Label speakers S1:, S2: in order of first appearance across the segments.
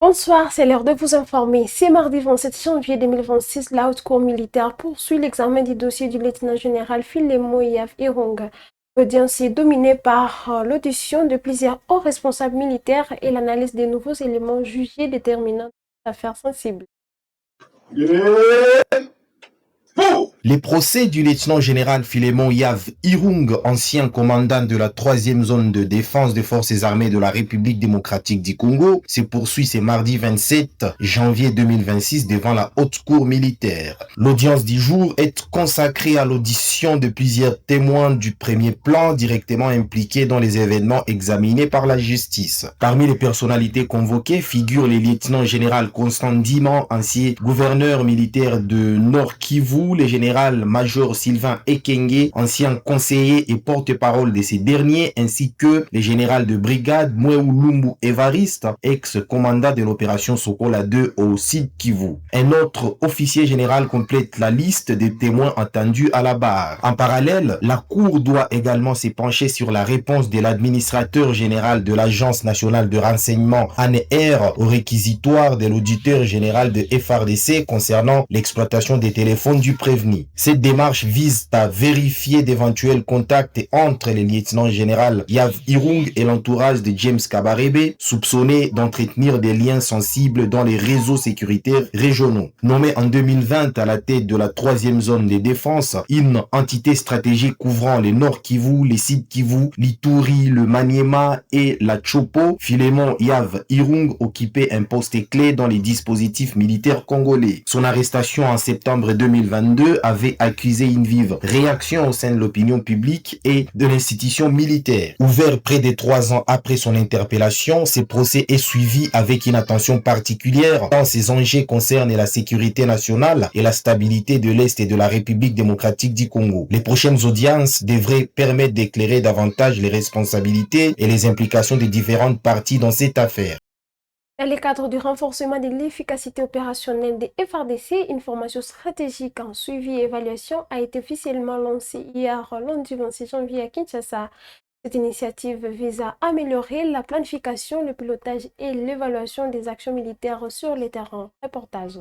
S1: Bonsoir, c'est l'heure de vous informer. C'est mardi 27 janvier 2026, la haute cour militaire poursuit l'examen du dossier du lieutenant-général Filemon Yav Irung. L'audience est dominée par l'audition de plusieurs hauts responsables militaires et l'analyse des nouveaux éléments jugés déterminants d'affaires sensibles.
S2: Les procès du lieutenant-général Filemon Yav Irung, ancien commandant de la 3e zone de défense des forces armées de la République démocratique du Congo, se poursuit ce mardi 27 janvier 2026 devant la haute cour militaire. L'audience du jour est consacrée à l'audition de plusieurs témoins du premier plan directement impliqués dans les événements examinés par la justice. Parmi les personnalités convoquées figurent les lieutenants-général Constant Diman, ancien gouverneur militaire de Nord Kivu, les général-major Sylvain Ekenge, ancien conseiller et porte-parole de ces derniers, ainsi que les général de brigade Mweu Lumbu Evariste, ex-commandant de l'opération Sokola 2 au Sud Kivu. Un autre officier général complète la liste des témoins entendus à la barre. En parallèle, la Cour doit également se pencher sur la réponse de l'administrateur général de l'Agence nationale de renseignement ANR au réquisitoire de l'auditeur général de FRDC concernant l'exploitation des téléphones du prévenu. Cette démarche vise à vérifier d'éventuels contacts entre le lieutenant-général Yav Irung et l'entourage de James Kabarebe, soupçonné d'entretenir des liens sensibles dans les réseaux sécuritaires régionaux. Nommé en 2020 à la tête de la 3e zone de défense, une entité stratégique couvrant les Nord Kivu, les Sud Kivu, l'Ituri, le Maniema et la Chopo, Filemon Yav Irung occupait un poste clé dans les dispositifs militaires congolais. Son arrestation en septembre 2022 avait accusé une vive réaction au sein de l'opinion publique et de l'institution militaire. Ouvert près de 3 ans après son interpellation, ce procès est suivi avec une attention particulière tant ces enjeux concernent la sécurité nationale et la stabilité de l'Est et de la République démocratique du Congo. Les prochaines audiences devraient permettre d'éclairer davantage les responsabilités et les implications des différentes parties dans cette affaire.
S1: Dans le cadre du renforcement de l'efficacité opérationnelle des FRDC, une formation stratégique en suivi et évaluation a été officiellement lancée hier lundi 26 janvier à Kinshasa. Cette initiative vise à améliorer la planification, le pilotage et l'évaluation des actions militaires sur le terrain. Reportage.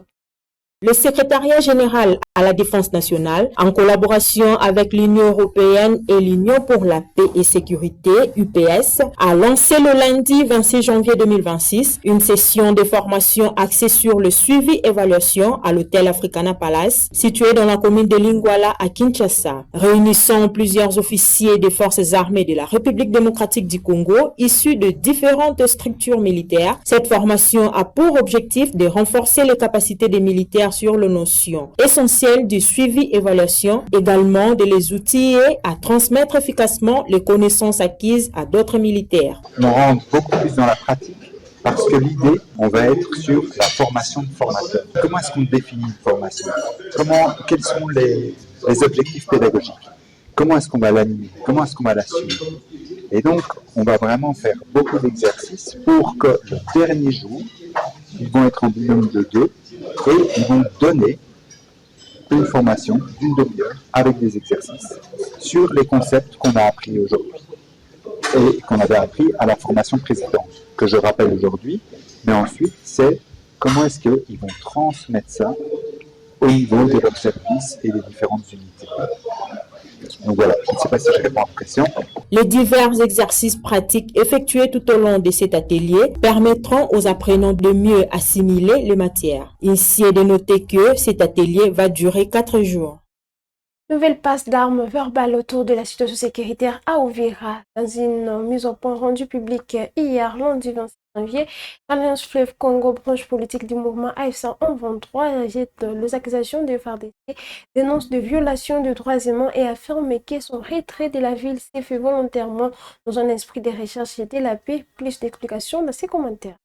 S3: Le secrétariat général à la défense nationale, en collaboration avec l'Union européenne et l'Union pour la paix et sécurité, UPS, a lancé le lundi 26 janvier 2026 une session de formation axée sur le suivi-évaluation à l'hôtel Africana Palace, situé dans la commune de Lingwala à Kinshasa. Réunissant plusieurs officiers des forces armées de la République démocratique du Congo, issus de différentes structures militaires, cette formation a pour objectif de renforcer les capacités des militaires sur les notions essentielles du suivi-évaluation, également de les outiller à transmettre efficacement les connaissances acquises à d'autres militaires.
S4: On rentre beaucoup plus dans la pratique parce que l'idée, on va être sur la formation de formateurs. Comment est-ce qu'on définit une formation? Quels sont les objectifs pédagogiques? Comment est-ce qu'on va l'animer? Comment est-ce qu'on va la suivre? Et donc, on va vraiment faire beaucoup d'exercices pour que le dernier jour, ils vont être en binôme de 2 et ils vont donner une formation d'une demi-heure avec des exercices sur les concepts qu'on a appris aujourd'hui et qu'on avait appris à la formation précédente, que je rappelle aujourd'hui, mais ensuite c'est comment est-ce qu'ils vont transmettre ça au niveau de leurs services et des différentes unités. Donc voilà, je ne sais pas si je réponds à la question.
S3: Les divers exercices pratiques effectués tout au long de cet atelier permettront aux apprenants de mieux assimiler les matières. Ici est de noter que cet atelier va durer 4 jours.
S1: Nouvelle passe d'armes verbales autour de la situation sécuritaire à Uvira. Dans une mise au point rendue publique hier, lundi 26 janvier, l'Alliance Fleuve Congo, branche politique du mouvement AFC M23, jette les accusations de FARDC, dénonce de violations de droits humains et affirme que son retrait de la ville s'est fait volontairement dans un esprit de recherche et de la paix. Plus d'explications dans ses commentaires.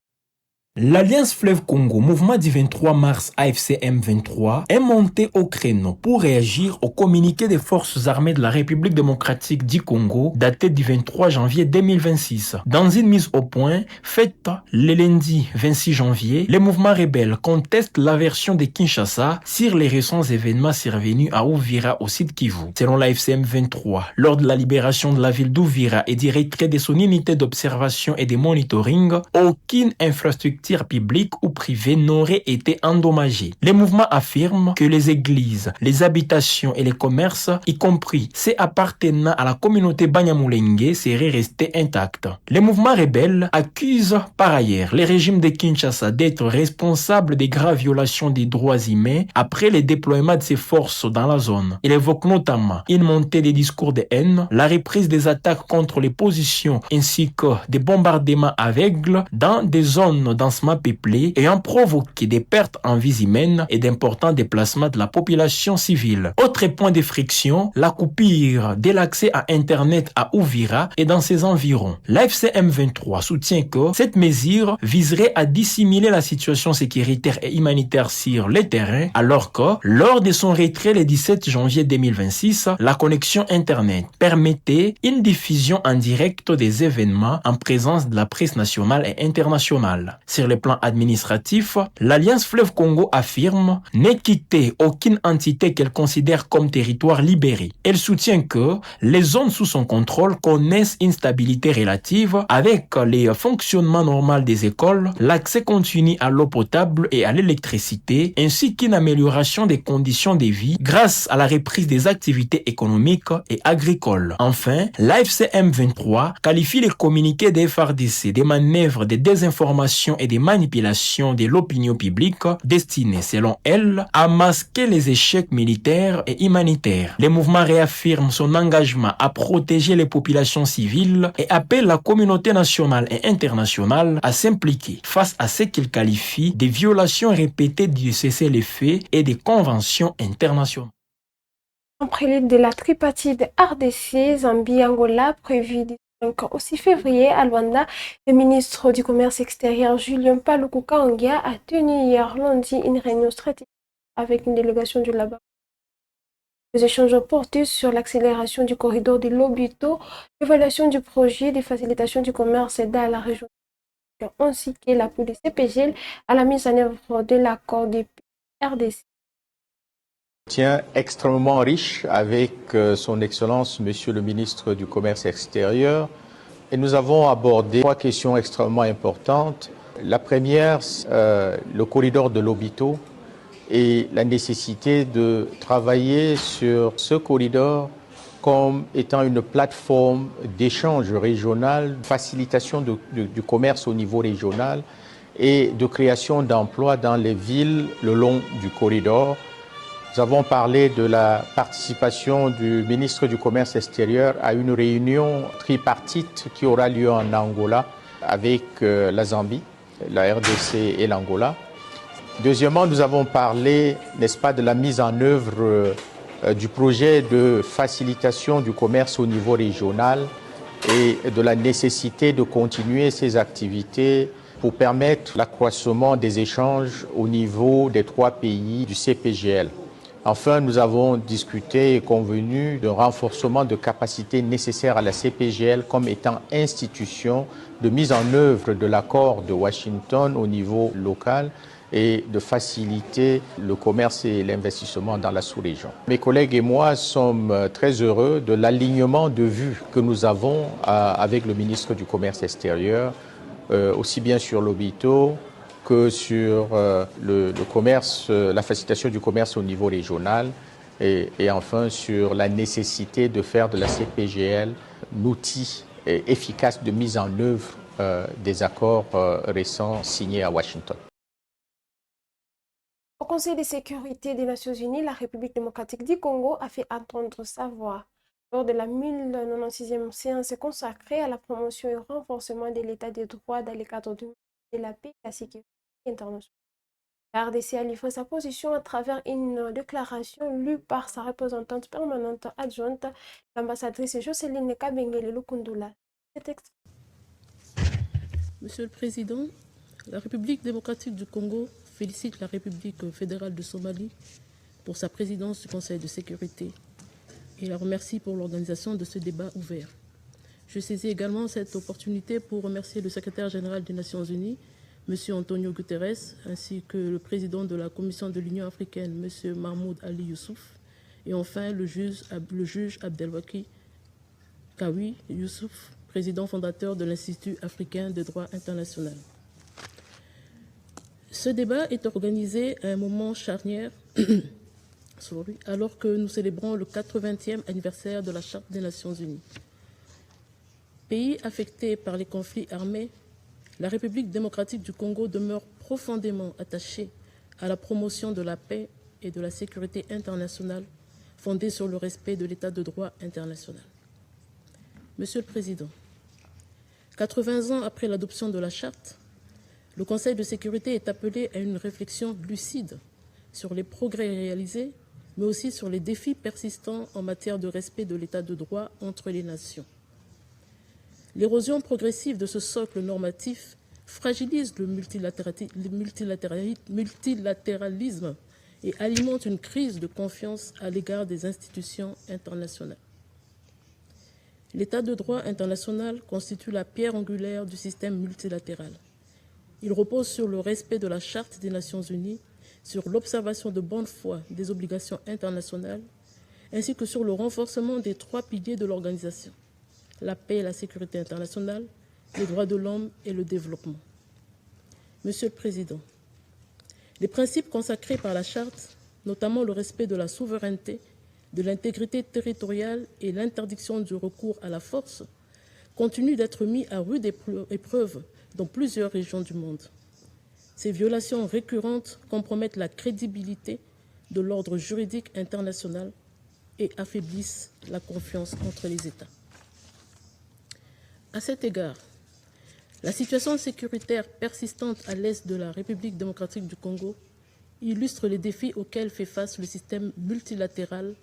S5: L'Alliance Fleuve Congo, mouvement du 23 mars AFC M23, est monté au créneau pour réagir au communiqué des forces armées de la République démocratique du Congo, daté du 23 janvier 2026. Dans une mise au point faite le lundi 26 janvier, les mouvements rebelles contestent la version de Kinshasa sur les récents événements survenus à Uvira au Sud Kivu. Selon l'AFC M23, lors de la libération de la ville d'Uvira et du retrait de son unité d'observation et de monitoring, aucune infrastructure investir public ou privé n'auraient été endommagés. Les mouvements affirment que les églises, les habitations et les commerces, y compris ceux appartenant à la communauté Banyamulenge, seraient restés intacts. Les mouvements rebelles accusent par ailleurs les régimes de Kinshasa d'être responsables des graves violations des droits humains après le déploiement de ses forces dans la zone. Il évoque notamment une montée des discours de haine, la reprise des attaques contre les positions ainsi que des bombardements aveugles dans des zones densément peuplées ayant provoqué des pertes en vies humaines et d'importants déplacements de la population civile. Autre point de friction, la coupure de l'accès à Internet à Uvira et dans ses environs. L'AFC M23 soutient que cette mesure viserait à dissimuler la situation sécuritaire et humanitaire sur le terrain, alors que, lors de son retrait le 17 janvier 2026, la connexion Internet permettait une diffusion en direct des événements en présence de la presse nationale et internationale. Sur le plan administratif, l'Alliance Fleuve Congo affirme ne quitter aucune entité qu'elle considère comme territoire libéré. Elle soutient que les zones sous son contrôle connaissent une stabilité relative avec les fonctionnements normaux des écoles, l'accès continu à l'eau potable et à l'électricité, ainsi qu'une amélioration des conditions de vie grâce à la reprise des activités économiques et agricoles. Enfin, l'AFC M23 qualifie les communiqués des FARDC des manœuvres de désinformation et de manipulation de l'opinion publique destinées, selon elle, à masquer les échecs militaires et humanitaires. Le mouvement réaffirme son engagement à protéger les populations civiles et appelle la communauté nationale et internationale à s'impliquer face à ce qu'il qualifie de violations répétées du cessez-le-feu et des conventions internationales.
S1: En prélude de la tripartite RDC, Zambie, Angola, prévu au 6 février à Luanda, le ministre du Commerce extérieur Julien Paluku Kahongya a tenu hier lundi une réunion stratégique avec une délégation du Laban. Les échanges portés sur l'accélération du corridor de Lobito, l'évaluation du projet de facilitation du commerce dans la région, ainsi que l'appui du CPGL à la mise en œuvre de l'accord de RDC.
S6: Tient extrêmement riche avec son Excellence, Monsieur le ministre du Commerce extérieur. Et nous avons abordé 3 questions extrêmement importantes. La première, le corridor de Lobito et la nécessité de travailler sur ce corridor comme étant une plateforme d'échange régional, facilitation du commerce au niveau régional et de création d'emplois dans les villes le long du corridor. Nous avons parlé de la participation du ministre du Commerce extérieur à une réunion tripartite qui aura lieu en Angola avec la Zambie, la RDC et l'Angola. Deuxièmement, nous avons parlé, n'est-ce pas, de la mise en œuvre du projet de facilitation du commerce au niveau régional et de la nécessité de continuer ces activités pour permettre l'accroissement des échanges au niveau des 3 pays du CPGL. Enfin, nous avons discuté et convenu d'un renforcement de capacités nécessaires à la CPGL comme étant institution de mise en œuvre de l'accord de Washington au niveau local et de faciliter le commerce et l'investissement dans la sous-région. Mes collègues et moi sommes très heureux de l'alignement de vues que nous avons avec le ministre du Commerce extérieur, aussi bien sur Lobito que sur le commerce, la facilitation du commerce au niveau régional et enfin sur la nécessité de faire de la CPGL un outil efficace de mise en œuvre des accords récents signés à Washington.
S1: Au Conseil de sécurité des Nations Unies, la République démocratique du Congo a fait entendre sa voix lors de la 1096e séance consacrée à la promotion et au renforcement de l'état des droits dans le cadre de la paix et la sécurité internationale. La RDC a livré sa position à travers une déclaration lue par sa représentante permanente adjointe, l'ambassadrice Jocelyne Kabengele Lukundula.
S7: Monsieur le Président, la République démocratique du Congo félicite la République fédérale de Somalie pour sa présidence du Conseil de sécurité et la remercie pour l'organisation de ce débat ouvert. Je saisis également cette opportunité pour remercier le secrétaire général des Nations Unies, M. Antonio Guterres, ainsi que le président de la Commission de l'Union africaine, M. Mahmoud Ali Youssouf, et enfin le juge Abdelwaki Kawi Youssouf, président fondateur de l'Institut africain de droit international. Ce débat est organisé à un moment charnière alors que nous célébrons le 80e anniversaire de la Charte des Nations Unies. Pays affecté par les conflits armés, la République démocratique du Congo demeure profondément attachée à la promotion de la paix et de la sécurité internationale fondée sur le respect de l'état de droit international. Monsieur le Président, 80 ans après l'adoption de la Charte, le Conseil de sécurité est appelé à une réflexion lucide sur les progrès réalisés, mais aussi sur les défis persistants en matière de respect de l'état de droit entre les nations. L'érosion progressive de ce socle normatif fragilise le multilatéralisme et alimente une crise de confiance à l'égard des institutions internationales. L'état de droit international constitue la pierre angulaire du système multilatéral. Il repose sur le respect de la Charte des Nations Unies, sur l'observation de bonne foi des obligations internationales, ainsi que sur le renforcement des 3 piliers de l'organisation: la paix et la sécurité internationale, les droits de l'homme et le développement. Monsieur le Président, les principes consacrés par la Charte, notamment le respect de la souveraineté, de l'intégrité territoriale et l'interdiction du recours à la force, continuent d'être mis à rude épreuve dans plusieurs régions du monde. Ces violations récurrentes compromettent la crédibilité de l'ordre juridique international et affaiblissent la confiance entre les États. À cet égard, la situation sécuritaire persistante à l'est de la République démocratique du Congo illustre les défis auxquels fait face le système multilatéral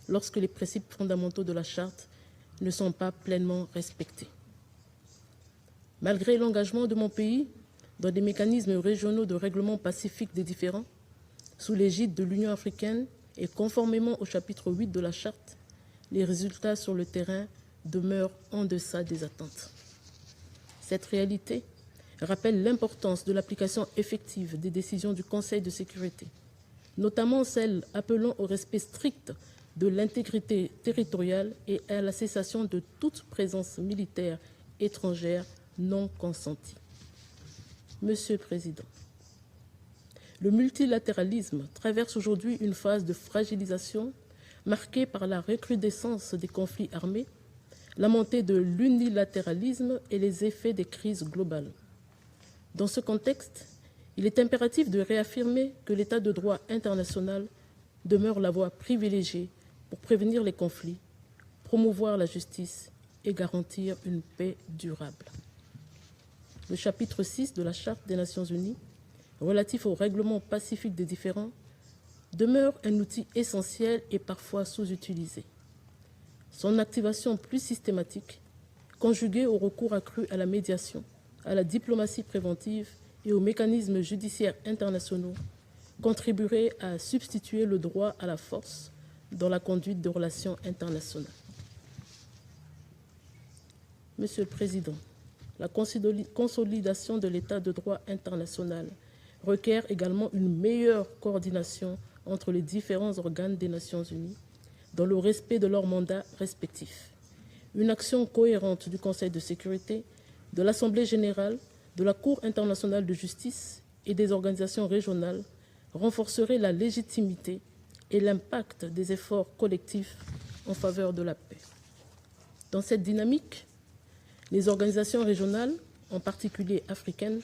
S7: lorsque les principes fondamentaux de la Charte ne sont pas pleinement respectés. Malgré l'engagement de mon pays dans des mécanismes régionaux de règlement pacifique des différends, sous l'égide de l'Union africaine et conformément au chapitre 8 de la Charte, les résultats sur le terrain demeurent en deçà des attentes. Cette réalité rappelle l'importance de l'application effective des décisions du Conseil de sécurité, notamment celles appelant au respect strict de l'intégrité territoriale et à la cessation de toute présence militaire étrangère non consentie. Monsieur le Président, le multilatéralisme traverse aujourd'hui une phase de fragilisation marquée par la recrudescence des conflits armés, la montée de l'unilatéralisme et les effets des crises globales. Dans ce contexte, il est impératif de réaffirmer que l'état de droit international demeure la voie privilégiée pour prévenir les conflits, promouvoir la justice et garantir une paix durable. Le chapitre 6 de la Charte des Nations Unies, relatif au règlement pacifique des différends, demeure un outil essentiel et parfois sous-utilisé. Son activation plus systématique, conjuguée au recours accru à la médiation, à la diplomatie préventive et aux mécanismes judiciaires internationaux, contribuerait à substituer le droit à la force dans la conduite de relations internationales. Monsieur le Président, la consolidation de l'état de droit international requiert également une meilleure coordination entre les différents organes des Nations Unies dans le respect de leurs mandats respectifs. Une action cohérente du Conseil de sécurité, de l'Assemblée générale, de la Cour internationale de justice et des organisations régionales renforcerait la légitimité et l'impact des efforts collectifs en faveur de la paix. Dans cette dynamique, les organisations régionales, en particulier africaines,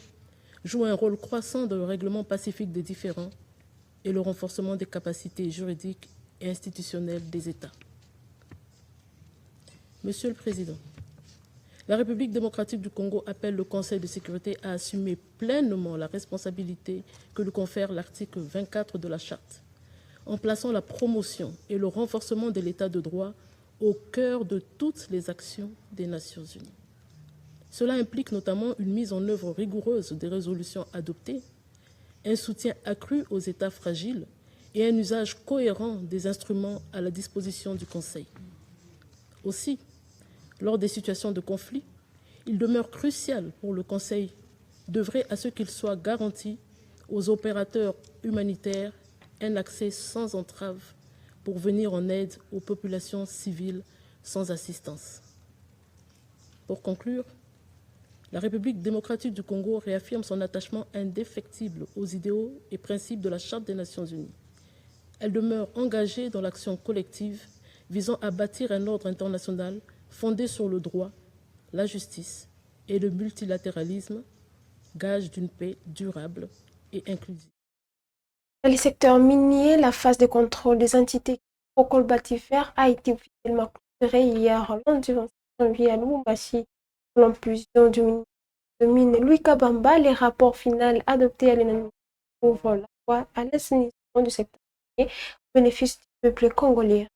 S7: jouent un rôle croissant dans le règlement pacifique des différends et le renforcement des capacités juridiques et institutionnelles des États. Monsieur le Président, la République démocratique du Congo appelle le Conseil de sécurité à assumer pleinement la responsabilité que lui confère l'article 24 de la Charte, en plaçant la promotion et le renforcement de l'état de droit au cœur de toutes les actions des Nations Unies. Cela implique notamment une mise en œuvre rigoureuse des résolutions adoptées, un soutien accru aux États fragiles et un usage cohérent des instruments à la disposition du Conseil. Aussi, lors des situations de conflit, il demeure crucial pour le Conseil d'œuvrer à ce qu'il soit garanti aux opérateurs humanitaires un accès sans entrave pour venir en aide aux populations civiles sans assistance. Pour conclure, La République démocratique du Congo réaffirme son attachement indéfectible aux idéaux et principes de la Charte des Nations Unies. Elle demeure engagée dans l'action collective visant à bâtir un ordre international fondé sur le droit, la justice et le multilatéralisme, gage d'une paix durable et inclusive.
S1: Dans les secteurs miniers, la phase de contrôle des entités procolbatifères a été officiellement clôturée hier, lundi 26 janvier à Lubumbashi. Selon plusieurs du ministre de Mines Louis Kabamba, les rapports finaux adoptés à l'unanimité ouvrent la voie à l'assainissement du secteur minier au bénéfice du peuple congolais.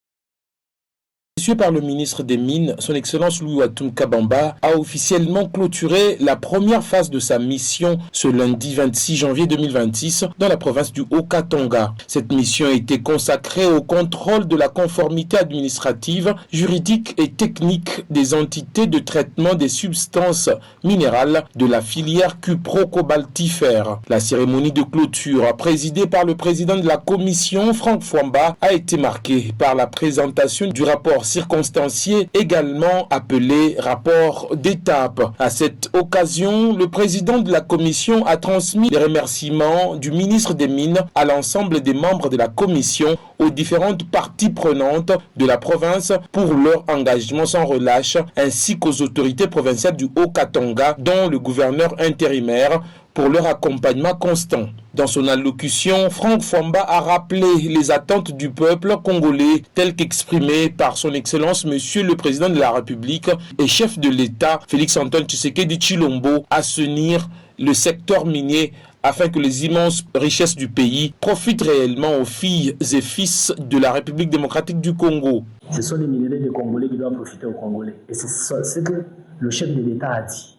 S8: Reçu par le ministre des Mines, son Excellence Louis Watum Kabamba a officiellement clôturé la première phase de sa mission ce lundi 26 janvier 2026 dans la province du Haut-Katanga. Cette mission a été consacrée au contrôle de la conformité administrative, juridique et technique des entités de traitement des substances minérales de la filière cupro-cobaltifère. La cérémonie de clôture, présidée par le président de la commission, Franck Fwamba, a été marquée par la présentation du rapport circonstancié, également appelé rapport d'étape. À cette occasion, le président de la commission a transmis les remerciements du ministre des Mines à l'ensemble des membres de la commission, aux différentes parties prenantes de la province pour leur engagement sans relâche, ainsi qu'aux autorités provinciales du Haut-Katanga, dont le gouverneur intérimaire, pour leur accompagnement constant. Dans son allocution, Franck Fwamba a rappelé les attentes du peuple congolais telles qu'exprimées par son Excellence Monsieur le Président de la République et chef de l'État Félix-Antoine Tshisekedi Tshilombo, assainir le secteur minier afin que les immenses richesses du pays profitent réellement aux filles et fils de la République démocratique du Congo.
S9: Ce sont les minéraux des Congolais qui doivent profiter aux Congolais. Et c'est ce que le chef de l'État a dit.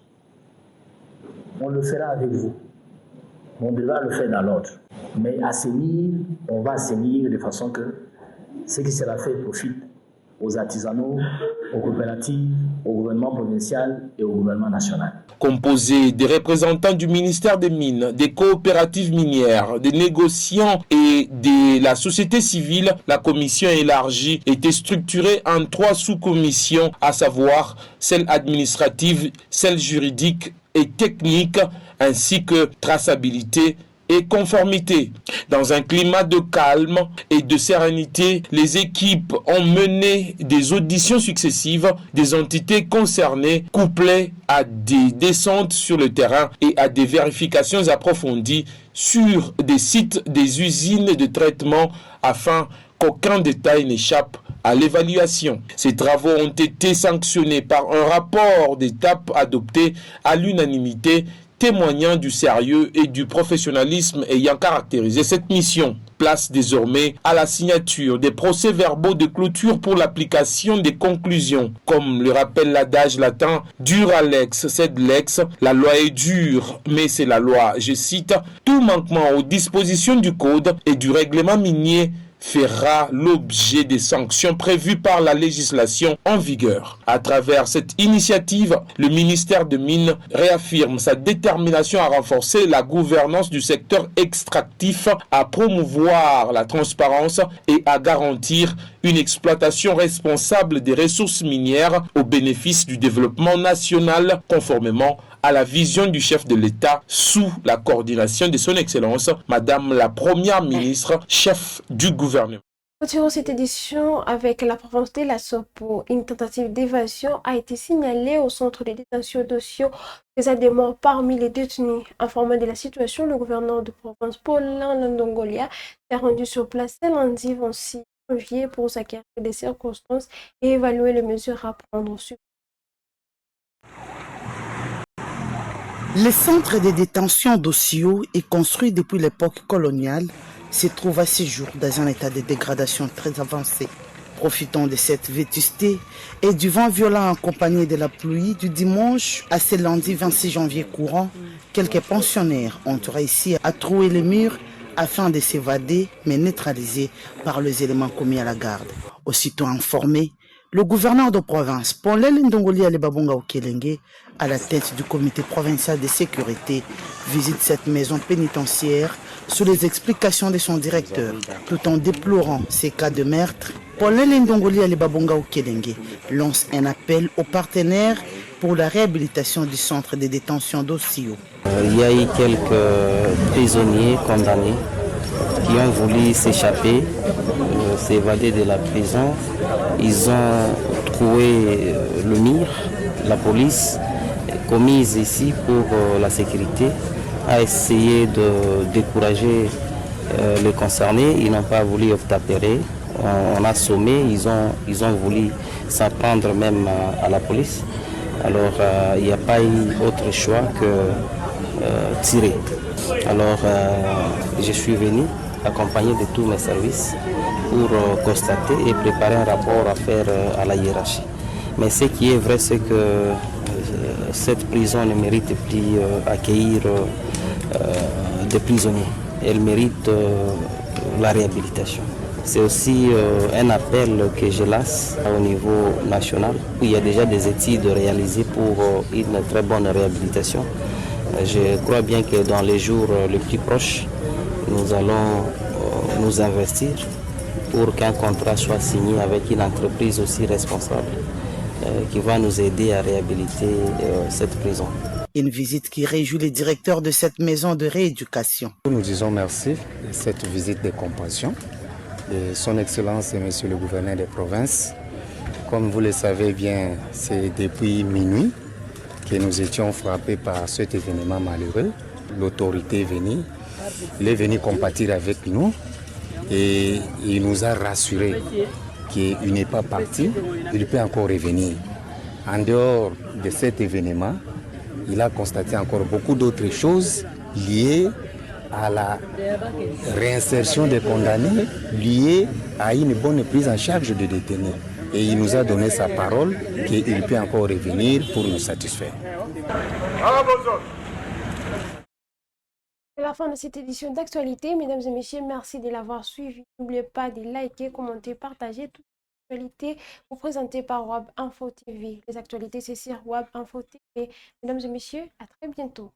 S9: On le fera avec vous. On devra le faire dans l'ordre. Mais assainir, on va assainir de façon que ce qui sera fait profite aux artisanaux, aux coopératives, au gouvernement provincial et au gouvernement national.
S8: Composé des représentants du ministère des Mines, des coopératives minières, des négociants et de la société civile, la commission élargie était structurée en 3 sous-commissions, à savoir celle administrative, celle juridique et technique, ainsi que traçabilité et conformité. Dans un climat de calme et de sérénité, les équipes ont mené des auditions successives des entités concernées, couplées à des descentes sur le terrain et à des vérifications approfondies sur des sites des usines de traitement afin qu'aucun détail n'échappe à l'évaluation. Ces travaux ont été sanctionnés par un rapport d'étape adopté à l'unanimité, témoignant du sérieux et du professionnalisme ayant caractérisé cette mission. Place désormais à la signature des procès-verbaux de clôture pour l'application des conclusions. Comme le rappelle l'adage latin, dura lex sed lex, la loi est dure, mais c'est la loi. Je cite, tout manquement aux dispositions du code et du règlement minier fera l'objet des sanctions prévues par la législation en vigueur. À travers cette initiative, le ministère des Mines réaffirme sa détermination à renforcer la gouvernance du secteur extractif, à promouvoir la transparence et à garantir une exploitation responsable des ressources minières au bénéfice du développement national, conformément à la vision du chef de l'État sous la coordination de son Excellence, Madame la Première ministre, chef du gouvernement.
S1: Continuons cette édition avec la province de la Sopo. Une tentative d'évasion a été signalée au centre de détention d'Ossio, faisant des morts parmi les détenus. Informé de la situation, le gouverneur de province Paulin Ndongolia s'est rendu sur place ce lundi 26 janvier pour s'acquérir des circonstances et évaluer les mesures à prendre.
S10: Le centre de détention d'Ossio est construit depuis l'époque coloniale, se trouve à ce jour dans un état de dégradation très avancé. Profitant de cette vétusté et du vent violent accompagné de la pluie du dimanche à ce lundi 26 janvier courant, quelques pensionnaires ont réussi à trouer les murs afin de s'évader, mais neutralisés par les éléments commis à la garde. Aussitôt informé, le gouverneur de province, Paul Ndongolia Lebabonga Okelenge, à la tête du comité provincial de sécurité, visite cette maison pénitentiaire sous les explications de son directeur. Tout en déplorant ces cas de meurtre, Paul Ndongolia Lebabonga Okelenge lance un appel aux partenaires pour la réhabilitation du centre de détention d'Ossio.
S11: Il y a eu quelques prisonniers condamnés qui ont voulu s'échapper, s'évader de la prison. Ils ont trouvé le mur, la police commise ici pour la sécurité a essayé de décourager les concernés. Ils n'ont pas voulu obtempérer. On a sommé, ils ont voulu s'en prendre même à la police. Alors il n'y a pas eu autre choix que tirer. Alors je suis venu accompagné de tous mes services pour constater et préparer un rapport à faire à la hiérarchie. Mais ce qui est vrai, c'est que cette prison ne mérite plus accueillir des prisonniers. Elle mérite la réhabilitation. C'est aussi un appel que je lance au niveau national. Il y a déjà des études réalisées pour une très bonne réhabilitation. Je crois bien que dans les jours les plus proches, nous allons nous investir pour qu'un contrat soit signé avec une entreprise aussi responsable qui va nous aider à réhabiliter cette prison.
S10: Une visite qui réjouit les directeurs de cette maison de rééducation.
S12: Nous disons merci de cette visite de compassion de Son Excellence et Monsieur le gouverneur des provinces. Comme vous le savez bien, c'est depuis minuit que nous étions frappés par cet événement malheureux. L'autorité est venue, il est venu compatir avec nous et il nous a rassurés qu'il n'est pas parti, il peut encore revenir. En dehors de cet événement, il a constaté encore beaucoup d'autres choses liées à la réinsertion des condamnés, liées à une bonne prise en charge des détenus. Et il nous a donné sa parole qu'il peut encore revenir pour nous satisfaire.
S1: C'est la fin de cette édition d'actualité. Mesdames et messieurs, merci de l'avoir suivi. N'oubliez pas de liker, commenter, partager toute l'actualité vous présentée par WAB Info TV. Les actualités, c'est sur WAB Info TV. Mesdames et messieurs, à très bientôt.